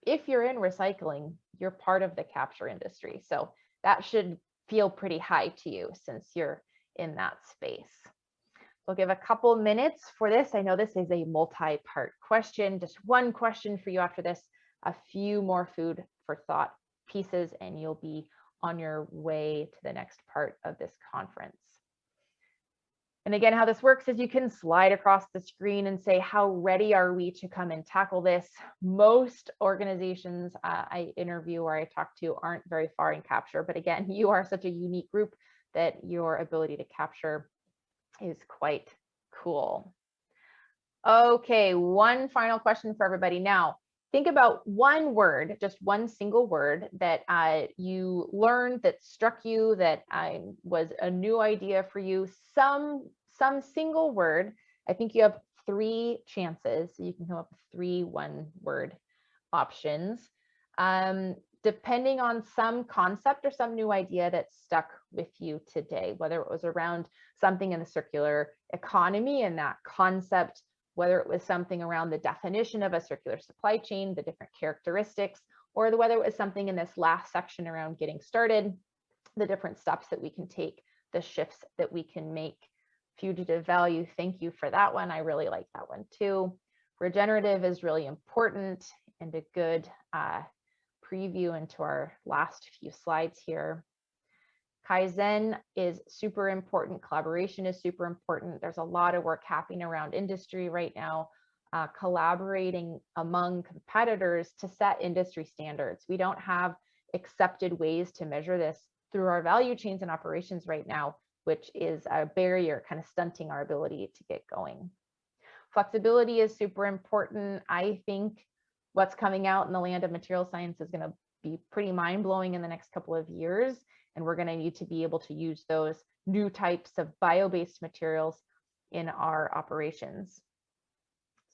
if you're in recycling, you're part of the capture industry. So that should feel pretty high to you since you're in that space. We'll give a couple minutes for this. I know this is a multi-part question, just one question for you after this, a few more food for thought pieces, and you'll be on your way to the next part of this conference. And again, how this works is you can slide across the screen and say, how ready are we to come and tackle this? Most organizations I interview or I talk to aren't very far in capture, but again, you are such a unique group that your ability to capture is quite cool. Okay, one final question for everybody. Now, think about one word, just one single word that you learned, that struck you, that was a new idea for you, some single word. I think you have 3 chances. So you can come up with 3 one-word options, depending on some concept or some new idea that stuck with you today, whether it was around something in the circular economy and that concept, whether it was something around the definition of a circular supply chain, the different characteristics, or whether it was something in this last section around getting started, the different steps that we can take, the shifts that we can make. Fugitive value, thank you for that one. I really like that one too. Regenerative is really important, and a good preview into our last few slides here. Kaizen is super important. Collaboration is super important. There's a lot of work happening around industry right now, collaborating among competitors to set industry standards. We don't have accepted ways to measure this through our value chains and operations right now, which is a barrier kind of stunting our ability to get going. Flexibility is super important. I think what's coming out in the land of material science is going to be pretty mind-blowing in the next couple of years. And we're going to need to be able to use those new types of bio-based materials in our operations.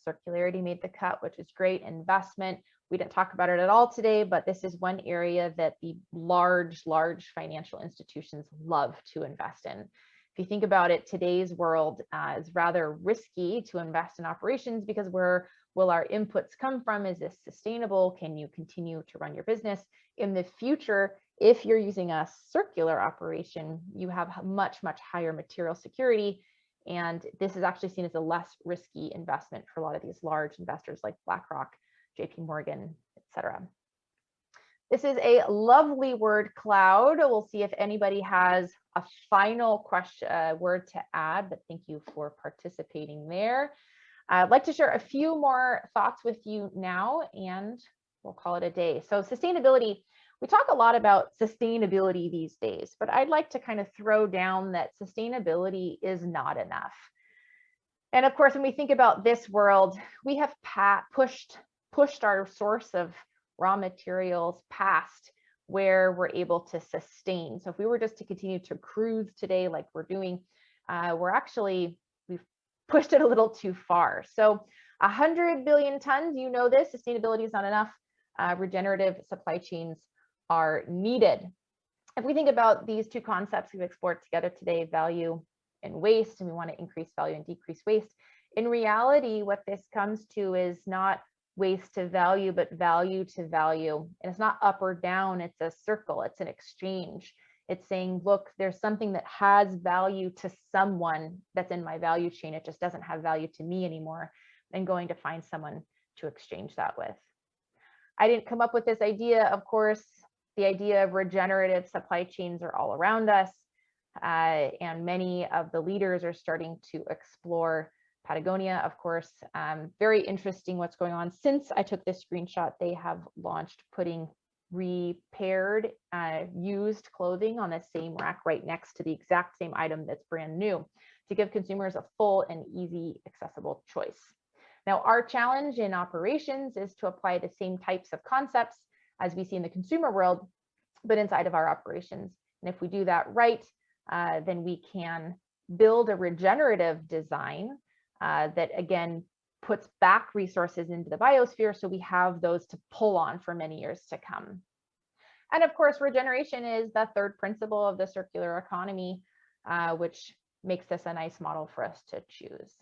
Circularity made the cut, which is great. Investment, we didn't talk about it at all today, but this is one area that the large financial institutions love to invest in. If you think about it, today's world is rather risky to invest in operations because where will our inputs come from? Is this sustainable? Can you continue to run your business? In the future, if you're using a circular operation, you have much higher material security. And this is actually seen as a less risky investment for a lot of these large investors like BlackRock, JP Morgan, etc. This is a lovely word cloud. We'll see if anybody has a final question, word to add, but thank you for participating there. I'd like to share a few more thoughts with you now, and we'll call it a day. So sustainability, we talk a lot about sustainability these days, but I'd like to kind of throw down that sustainability is not enough. And of course, when we think about this world, we have pushed our source of raw materials past where we're able to sustain. So if we were just to continue to cruise today like we're doing, we've pushed it a little too far. So 100 billion tons, you know this, sustainability is not enough. Regenerative supply chains are needed. If we think about these two concepts we've explored together today, value and waste, and we want to increase value and decrease waste, in reality, what this comes to is not waste to value, but value to value. And it's not up or down, it's a circle, it's an exchange. It's saying, look, there's something that has value to someone that's in my value chain. It just doesn't have value to me anymore. I'm going to find someone to exchange that with. I didn't come up with this idea, of course. The idea of regenerative supply chains are all around us. And many of the leaders are starting to explore Patagonia, of course. Very interesting what's going on. Since I took this screenshot, they have launched putting repaired, used clothing on the same rack right next to the exact same item that's brand new to give consumers a full and easy, accessible choice. Now, our challenge in operations is to apply the same types of concepts as we see in the consumer world, but inside of our operations. And if we do that right, then we can build a regenerative design that again puts back resources into the biosphere, so we have those to pull on for many years to come. And of course, regeneration is the third principle of the circular economy, which makes this a nice model for us to choose.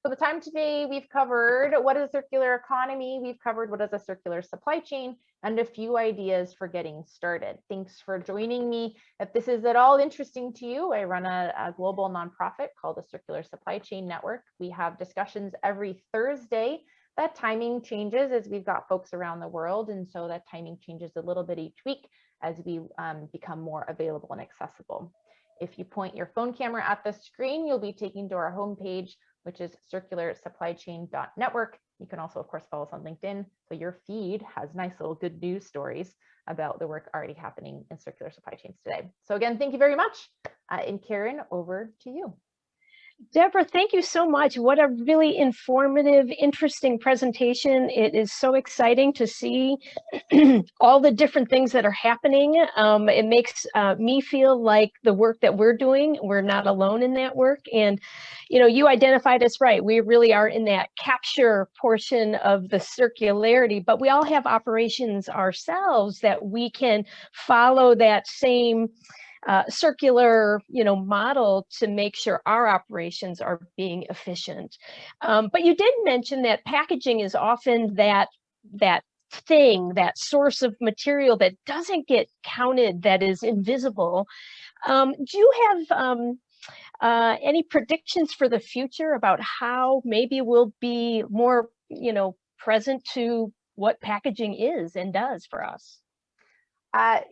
So the time today, we've covered what is a circular economy, we've covered what is a circular supply chain, and a few ideas for getting started. Thanks for joining me. If this is at all interesting to you, I run a global nonprofit called the Circular Supply Chain Network. We have discussions every Thursday That timing changes as we've got folks around the world. And so that timing changes a little bit each week as we become more available and accessible. If you point your phone camera at the screen, you'll be taken to our homepage, which is circularsupplychain.network. You can also, of course, follow us on LinkedIn. So your feed has nice little good news stories about the work already happening in circular supply chains today. So again, thank you very much. And Karen, over to you. Deborah, thank you so much. What a really informative, interesting presentation. It is so exciting to see all the different things that are happening. It makes me feel like the work that we're doing, we're not alone in that work. And, you know, you identified us right. We really are in that capture portion of the circularity, but we all have operations ourselves that we can follow that same circular, model to make sure our operations are being efficient. But you did mention that packaging is often that thing, that source of material that doesn't get counted, that is invisible. Do you have any predictions for the future about how maybe we'll be more, present to what packaging is and does for us?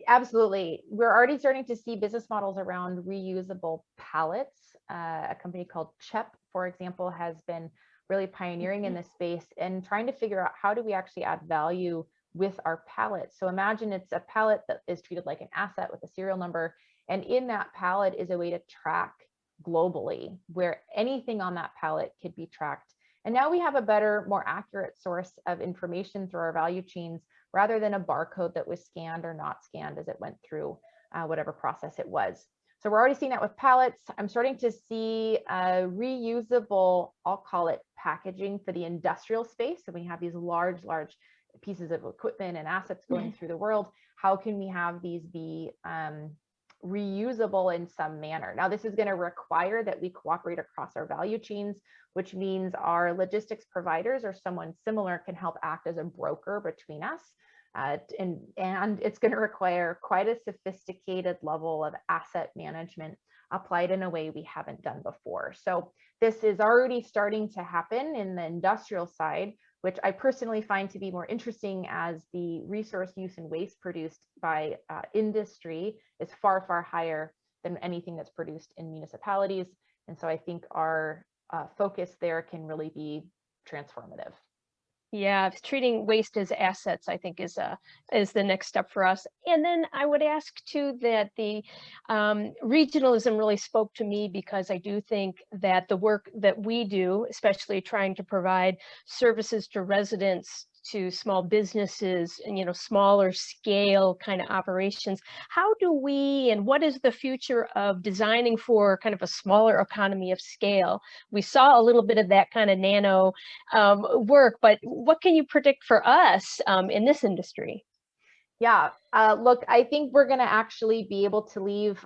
Absolutely. We're already starting to see business models around reusable pallets. A company called CHEP, for example, has been really pioneering in this space and trying to figure out how do we actually add value with our pallet. So imagine it's a pallet that is treated like an asset with a serial number. And in that pallet is a way to track globally where anything on that pallet could be tracked. And now we have a better, more accurate source of information through our value chains rather than a barcode that was scanned or not scanned as it went through whatever process it was. So we're already seeing that with pallets. I'm starting to see reusable, I'll call it packaging for the industrial space. So we have these large pieces of equipment and assets going through the world. How can we have these be reusable in some manner? Now, this is going to require that we cooperate across our value chains, which means our logistics providers or someone similar can help act as a broker between us. And it's going to require quite a sophisticated level of asset management applied in a way we haven't done before. So this is already starting to happen in the industrial side, which I personally find to be more interesting as the resource use and waste produced by industry is far, far higher than anything that's produced in municipalities. And so I think our focus there can really be transformative. Yeah, treating waste as assets, I think, is the next step for us. And then I would ask too that the regionalism really spoke to me, because I do think that the work that we do, especially trying to provide services to residents, to small businesses, and smaller scale kind of operations, how do we, and what is the future of designing for kind of a smaller economy of scale? We saw a little bit of that kind of nano work, but what can you predict for us in this industry? Yeah, look, I think we're going to actually be able to leave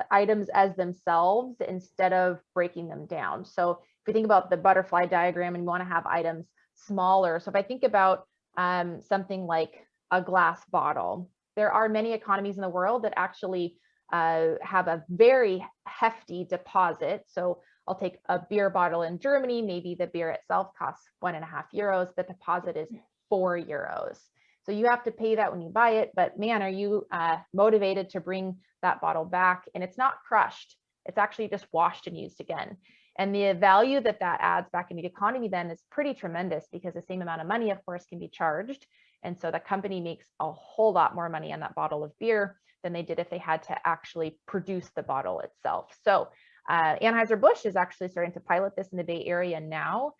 items as themselves instead of breaking them down. So if we think about the butterfly diagram and we want to have items smaller. So if I think about something like a glass bottle, there are many economies in the world that actually have a very hefty deposit. So I'll take a beer bottle in Germany. Maybe the beer itself costs €1.50. The deposit is €4. So you have to pay that when you buy it, but man, are you motivated to bring that bottle back? And it's not crushed. It's actually just washed and used again. And the value that adds back into the economy then is pretty tremendous, because the same amount of money, of course, can be charged. And so the company makes a whole lot more money on that bottle of beer than they did if they had to actually produce the bottle itself. So Anheuser-Busch is actually starting to pilot this in the Bay Area now,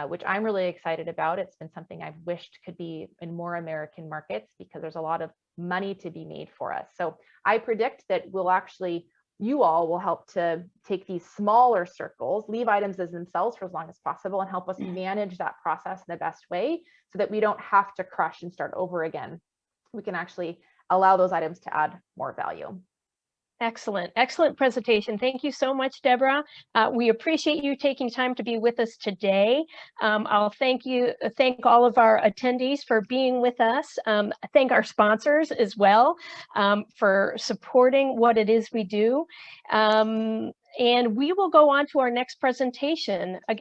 which I'm really excited about. It's been something I've wished could be in more American markets, because there's a lot of money to be made for us. So I predict that you all will help to take these smaller circles, leave items as themselves for as long as possible, and help us manage that process in the best way so that we don't have to crush and start over again. We can actually allow those items to add more value. Excellent. Excellent presentation. Thank you so much, Deborah. We appreciate you taking time to be with us today. I'll thank all of our attendees for being with us. Thank our sponsors as well for supporting what it is we do. And we will go on to our next presentation. Again,